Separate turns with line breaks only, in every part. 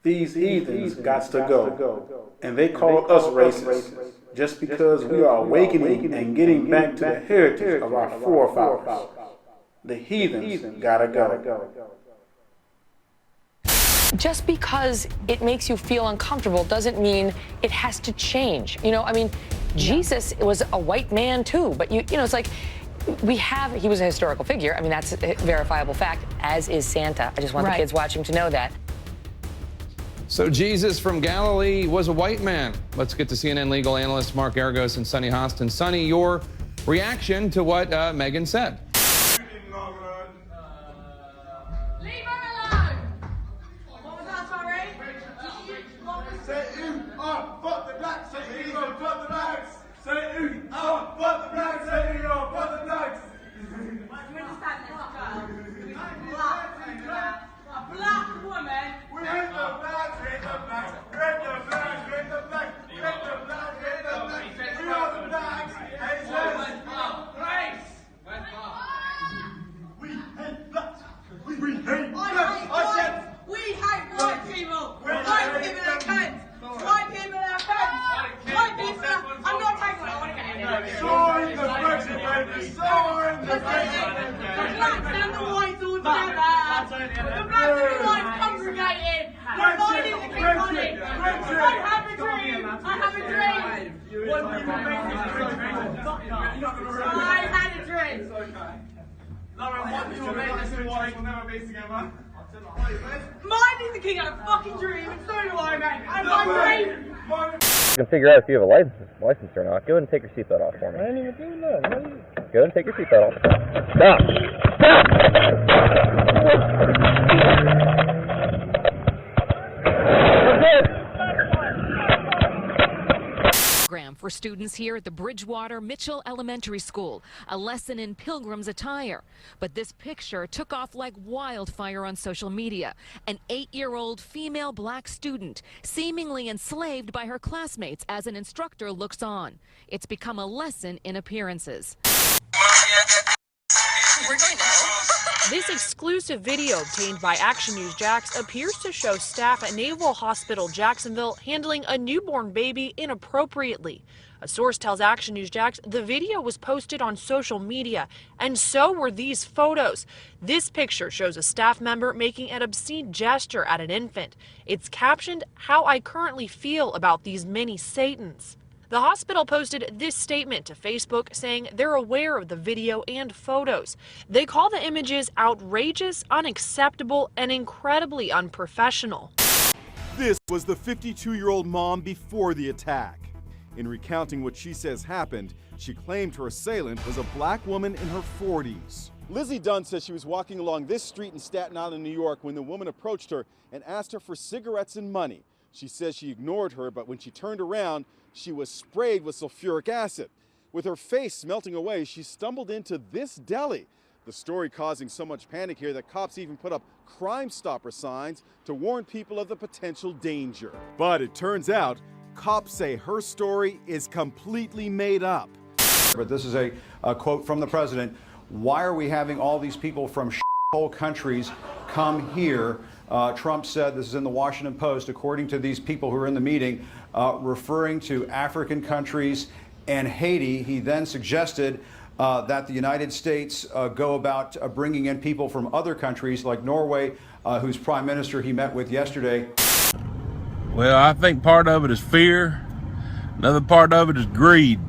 These heathens got to go, and they call us racist just because we are awakening and getting back to the heritage of our forefathers. The heathens gotta go.
Just because it makes you feel uncomfortable doesn't mean it has to change. You know, I mean, Jesus was a white man too, but you know, it's like he was a historical figure. I mean, that's a verifiable fact, as is Santa. I just want the kids watching to know that.
So Jesus from Galilee was a white man. Let's get to CNN legal analyst Mark Argos and Sunny Hostin. Sunny, your reaction to what Megan said.
You can figure out if you have a license or not. Go ahead and take your seatbelt off for me.
I ain't even doing that.
Go ahead and take your seatbelt off. Stop!
For students here at the Bridgewater Mitchell Elementary School, a lesson in pilgrim's attire. But this picture took off like wildfire on social media. An 8-year-old female black student seemingly enslaved by her classmates as an instructor looks on. It's become a lesson in appearances.
This exclusive video obtained by Action News Jax appears to show staff at Naval Hospital Jacksonville handling a newborn baby inappropriately. A source tells Action News Jax the video was posted on social media, and so were these photos. This picture shows a staff member making an obscene gesture at an infant. It's captioned, "How I currently feel about these mini Satans." The hospital posted this statement to Facebook saying they're aware of the video and photos. They call the images outrageous, unacceptable, and incredibly unprofessional.
This was the 52-year-old mom before the attack. In recounting what she says happened, she claimed her assailant was a black woman in her 40s. Lizzie Dunn says she was walking along this street in Staten Island, New York, when the woman approached her and asked her for cigarettes and money. She says she ignored her, but when she turned around, she was sprayed with sulfuric acid. With her face melting away, she stumbled into this deli. The story causing so much panic here that cops even put up Crime Stopper signs to warn people of the potential danger. But it turns out, cops say her story is completely made up.
But this is a quote from the president. Why are we having all these people from whole countries come here? Trump said, this is in the Washington Post, according to these people who are in the meeting, referring to African countries and Haiti. He then suggested that the United States go about bringing in people from other countries like Norway, whose prime minister he met with yesterday.
Well, I think part of it is fear. Another part of it is greed.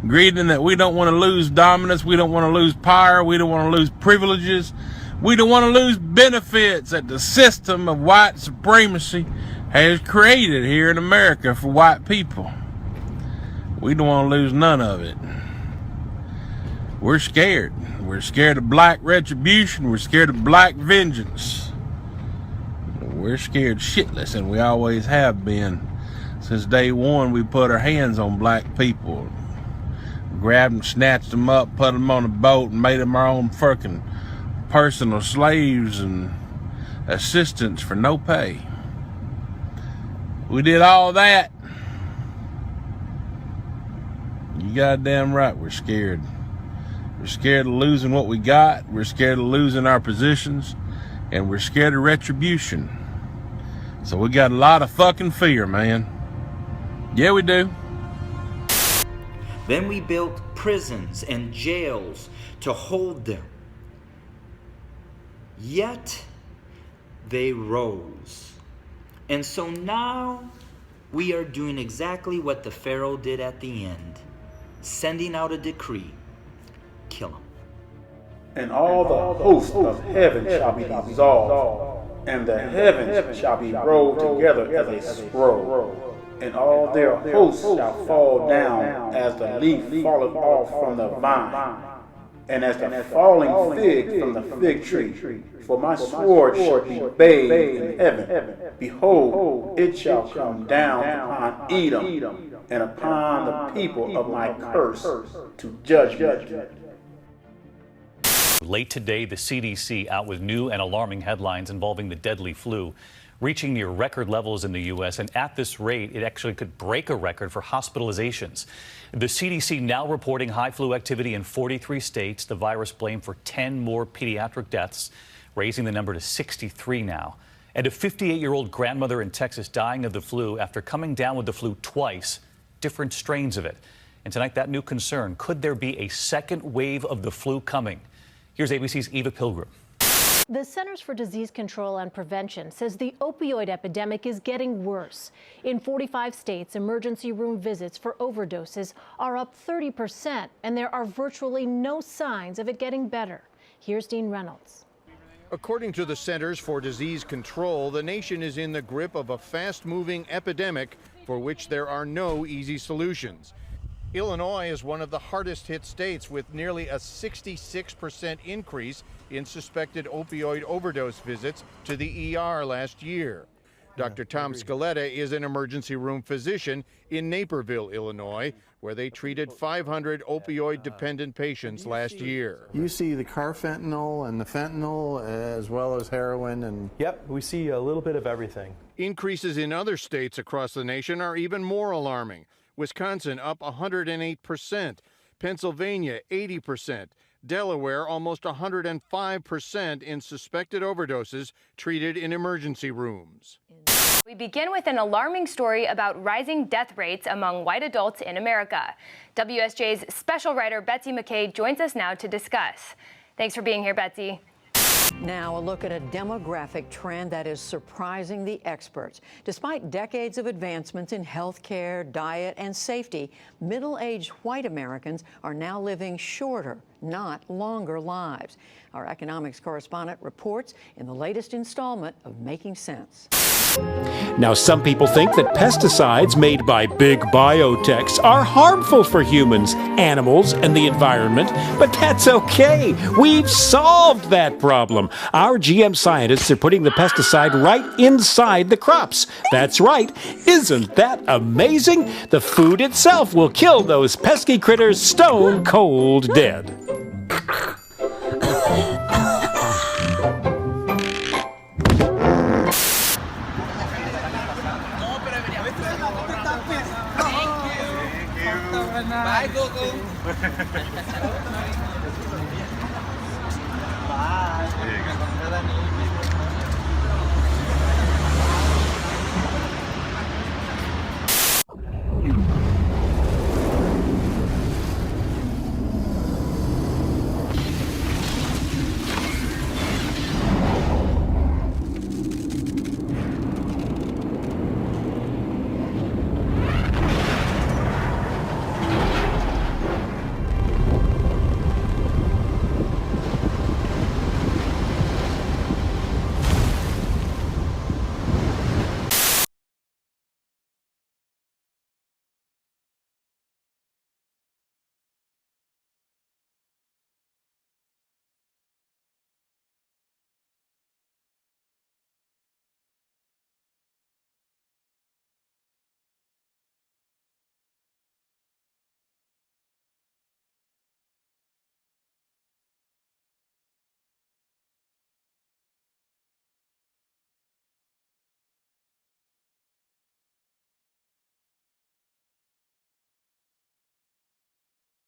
Greed in that we don't want to lose dominance. We don't want to lose power. We don't want to lose privileges. We don't want to lose benefits that the system of white supremacy has created here in America for white people. We don't want to lose none of it. We're scared. We're scared of black retribution. We're scared of black vengeance. We're scared shitless, and we always have been. Since day one, we put our hands on black people. Grabbed them, snatched them up, put them on a boat, and made them our own fucking personal slaves and assistants for no pay. We did all that. You goddamn right, we're scared. We're scared of losing what we got. We're scared of losing our positions. And we're scared of retribution. So we got a lot of fucking fear, man. Yeah, we do.
Then we built prisons and jails to hold them. Yet they rose. And so now we are doing exactly what the Pharaoh did at the end, sending out a decree, kill them.
And all the hosts of heaven shall be dissolved, and the heavens shall be rolled together as a scroll. And all their hosts shall fall down as the leaf falleth off from the vine, and as the falling fig from the fig tree. For my sword shall be bathed in heaven. Behold, it shall come down upon Edom, and upon the people of my curse to judgment.
Late today, the CDC out with new and alarming headlines involving the deadly flu, reaching near record levels in the U.S. And at this rate, it actually could break a record for hospitalizations. The CDC now reporting high flu activity in 43 states. The virus blamed for 10 more pediatric deaths, raising the number to 63 now. And a 58-year-old grandmother in Texas dying of the flu after coming down with the flu twice, different strains of it. And tonight, that new concern, could there be a second wave of the flu coming? Here's ABC's Eva Pilgrim.
The Centers for Disease Control and Prevention says the opioid epidemic is getting worse. In 45 states, emergency room visits for overdoses are up 30%, and there are virtually no signs of it getting better. Here's Dean Reynolds.
According to the Centers for Disease Control, the nation is in the grip of a fast-moving epidemic for which there are no easy solutions. Illinois is one of the hardest hit states with nearly a 66% increase in suspected opioid overdose visits to the ER last year. Dr. Tom Scaletta is an emergency room physician in Naperville, Illinois, where they treated 500 opioid-dependent patients last year.
You see the carfentanil and the fentanyl as well as heroin and...
Yep, we see a little bit of everything.
Increases in other states across the nation are even more alarming. Wisconsin up 108%, Pennsylvania 80%, Delaware almost 105% in suspected overdoses treated in emergency rooms.
We begin with an alarming story about rising death rates among white adults in America. WSJ's special writer Betsy McKay joins us now to discuss. Thanks for being here, Betsy.
Now, a look at a demographic trend that is surprising the experts. Despite decades of advancements in health care, diet, and safety, middle-aged white Americans are now living shorter, not longer lives. Our economics correspondent reports in the latest installment of Making Sense.
Now, some people think that pesticides made by big biotechs are harmful for humans, animals, and the environment, but that's okay. We've solved that problem. Our GM scientists are putting the pesticide right inside the crops. That's right. Isn't that amazing? The food itself will kill those pesky critters stone cold dead.
Bye, Goku. Bye.